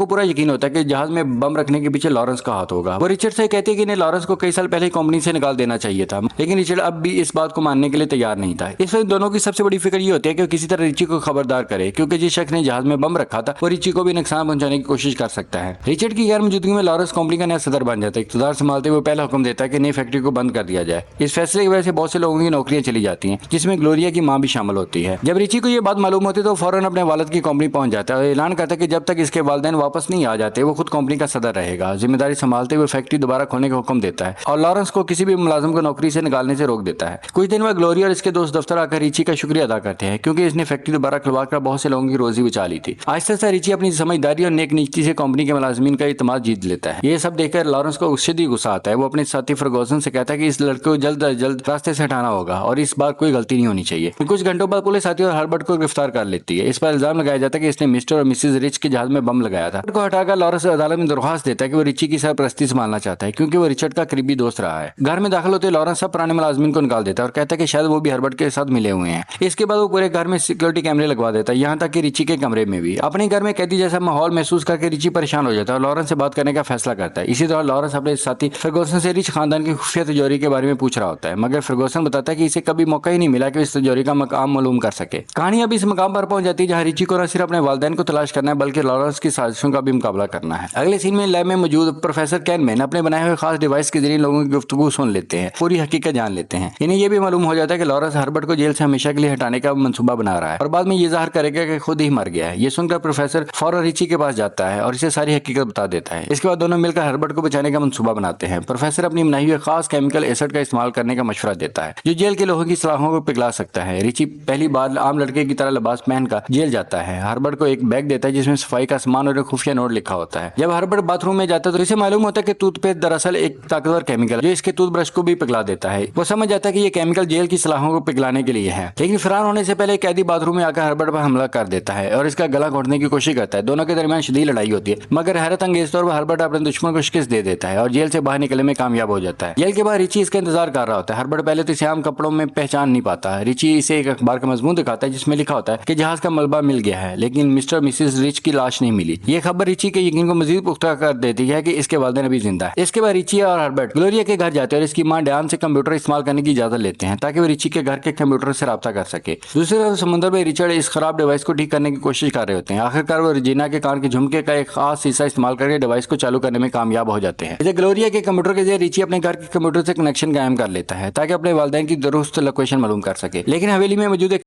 को पूरा यकीन होता है कि जहाज में बम रखने के पीछे लॉरेंस का हाथ होगा। वो रिचर्ड से कहती है कि इन्हें लॉरेंस को कई साल पहले कंपनी से निकाल देना चाहिए था, लेकिन रिचर्ड अब भी इस बात को मानने के लिए तैयार नहीं था। इस वक्त दोनों की सबसे बड़ी फिक्र ये होती है कि वो किसी तरह रिची को खबरदार करे, क्योंकि जिस शख्स ने जहाज में बम रखा था वो रिची को भी नुकसान पहुंचाने की कोशिश कर सकता है। रिचर्ड की गैर मौजूदगी में लॉरेंस कंपनी का नया सदर बन जाता है। इक़्तिदार संभालते हुए पहला हुक्म देता है कि नई फैक्ट्री को बंद कर दिया जाए। इस फैसले की वजह से बहुत से लोगों की नौकरियां चली जाती हैं, जिसमें ग्लोरिया की मां भी शामिल होती है। जब रिची को यह बात मालूम होती है तो फौरन अपने वालिद की कंपनी पहुंच जाता है और ऐलान करता है कि जब तक इसके वालिदैन वापस नहीं आ जाते वो खुद कंपनी का सदर रहेगा। जिम्मेदारी संभालते हुए फैक्ट्री दोबारा खोलने का हुक्म देता है और लॉरेंस को किसी भी मुलाजिम को नौकरी से निकालने से रोक देता है। कुछ दिन बाद ग्लोरिया और इसके दोस्त दफ्तर आकर रिची का शुक्रिया अदा करते हैं, क्योंकि इसने फैक्ट्री दोबारा खुलवाकर बहुत से लोगों की रोजी बचा ली थी। आहिस्ता आहिस्ता रिची अपनी समझदारी और नेक नीति से कंपनी के मुलाजिमीन का इत्मीनान जीत लेता है। ये सब देखकर लॉरेंस को शदीद गुस्सा आता है। वो अपने साथी फर्गूसन से कहता है कि इस लड़के को जल्द अज जल्द रास्ते से हटाना होगा और इस बार कोई गलती नहीं होनी चाहिए। कुछ घंटों बाद पुलिस आती है और हर्बर्ट को गिरफ्तार कर लेती है। इस पर इल्जाम लगाया जाता है कि इसने मिस्टर और मिसेज रिच के जहाज में बम लगाया था। हर्बर्ट को हटाकर लॉरेंस अदालत में दरख्वास्त देता है कि वो रिची की सरपरस्ती संभालना चाहता है, क्योंकि वो रिचर्ड का करीबी दोस्त रहा है। घर में दाखिल होते लॉरेंस सब पुराने मुलाजिमीन को निकाल देता है और कहता है कि शायद वो भी हर्बर्ट के साथ मिले हुए हैं। इसके बाद वो पूरे घर में सिक्योरिटी कैमरे लगवा देता है, यहाँ तक कि रिची के कमरे में भी। अपने घर में कैदी जैसा माहौल महसूस करके रिची परेशान हो जाता है और लॉरेंस से बात करने का फैसला करता है। इसी तरह लॉरेंस अपने साथी फर्गूसन से रिच खानदान की खुफिया तिजोरी के बारे में पूछ रहा होता है, मगर फर्गूसन बताता है कि इसे कभी मौका ही नहीं मिला कि इस तिजोरी का मकाम मालूम कर सके। कहानी अब इस मकाम पर पहुंच जाती है जहां रिची को न सिर्फ अपने वालिदैन को तलाश करना है, बल्कि लॉरेंस की साजिशों का भी मुकाबला करना है। अगले सीन में लैब में मौजूद प्रोफेसर कैनमैन अपने बनाए हुए खास डिवाइस के जरिए लोगों की गुफ्तगू सुन लेते हैं, पूरी हकीकत जान लेते हैं। इन्हें यह भी मालूम हो जाता है कि लॉरेंस हर्बर्ट को जेल से हमेशा के लिए हटाने का मंसूबा बना रहा है और बाद में ये जाहिर करेगा कि खुद ही मर गया है। ये सुनकर प्रोफेसर फौरन रिची के पास जाता है और इसे सारी हकीकत बता देता है। इसके बाद दोनों मिलकर हर्बर्ट को बचाने का मंसूबा बनाते हैं। प्रोफेसर अपनी बनाई हुई खास केमिकल एसिड का इस्तेमाल करने का मशवरा देता है, जो जेल के लोगों की सलाखों को पिघला सकता है। रिची पहली बार आम लड़के की तरह लिबास पहनकर जेल जाता है। हर्बर्ट को एक बैग देता है जिसमें सफाई का सामान और एक खुफिया नोट लिखा होता है। जब हर्बर्ट बाथरूम में जाता है तो इसे मालूम होता है कि टूथपेस्ट दरअसल एक ताकतवर केमिकल है जो इसके टूथब्रश को भी पिघला देता है। वो समझ जाता है कि ये केमिकल जेल की सलाखों को पिघलाने के लिए है, लेकिन फरार होने से पहले कैदी बाथरूम में आकर हर्बर्ट पर हमला कर देता है और इसका गला घोटने की कोशिश करता है। दोनों के दरमियान शदीद लड़ाई होती है, मगर हैरत अंगेज तौर पर हर्बर्ट अपने दुश्मन को शिकस्त दे देता है और जेल से बाहर निकलने में कामयाब हो जाता है। जेल के बाद रिची इसका इंतजार कर रहा होता है। हर्बर्ट पहले तो इसे आम कपड़ों में पहचान नहीं पाता। रिची इसे एक अखबार का मजमून दिखाता है जिसमें लिखा होता है कि जहाज का मलबा मिल गया है, लेकिन मिस्टर और मिसेज रिच की लाश नहीं मिली। ये खबर रिची के यकीन को मजीद पुख्ता कर देती है कि इसके वालिदैन अभी जिंदा है। इसके बाद रिची और हर्बर्ट ग्लोरिया के घर जाते हैं और इसकी मां डैन से कंप्यूटर इस्तेमाल करने की इजाजत लेते हैं ताकि वो रिची के घर के कंप्यूटर से राब्ता कर सके। दूसरी तरफ समुद्र में रिचर्ड इस खराब डिवाइस को ठीक करने की कोशिश कर रहे होते हैं। आखिरकार वो रजीना के कान के झुमके का एक खास हिस्सा इस्तेमाल करके डिवाइस को चालू करने में कामयाब हो जाते हैं। इसे ग्लोरिया के कंप्यूटर के जरिए रिची अपने घर के कंप्यूटर से कनेक्शन कायम कर लेता है ताकि अपने वालिदैन की दुरुस्त लोकेशन मालूम कर सके। लेकिन हवेली में मौजूद